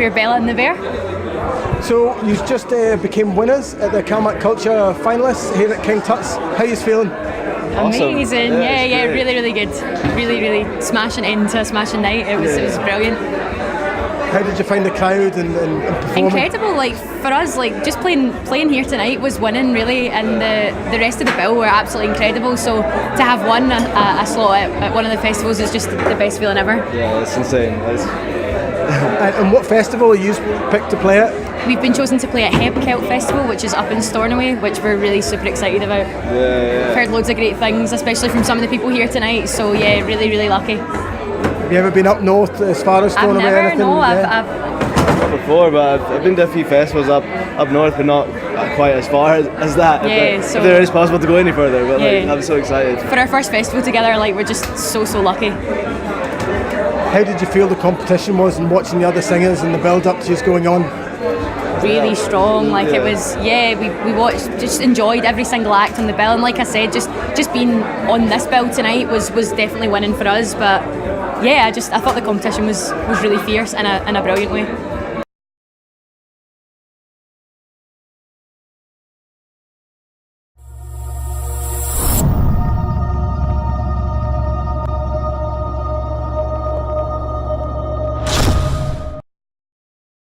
we're Bella and the Bear. So you just became winners at the CalMac Culture finalists here at King Tut's. How are you feeling? Awesome. Amazing, yeah, really good. Really smashing into a smashing night. It was brilliant. How did you find the crowd and performing? Incredible, like for us, like just playing here tonight was winning really, and the rest of the bill were absolutely incredible. So to have won a slot at one of the festivals is just the best feeling ever. Yeah, it's insane. And what festival are you picked to play at? We've been chosen to play at Hebridean Celtic Festival, which is up in Stornoway, which we're really super excited about. Yeah. Heard loads of great things, especially from some of the people here tonight. So yeah, really lucky. Have you ever been up north as far as Stornoway? I've never, no, Not before, but I've been to a few festivals up north, but not quite as far as that. Yeah, if there is possible to go any further, but yeah. I'm so excited. For our first festival together, like we're just so lucky. How did you feel the competition was and watching the other singers and the build-up to just going on? Really strong, like it was, we watched, just enjoyed every single act on the bill, and like I said, just being on this bill tonight was definitely winning for us. But yeah, I thought the competition was really fierce in a brilliant way.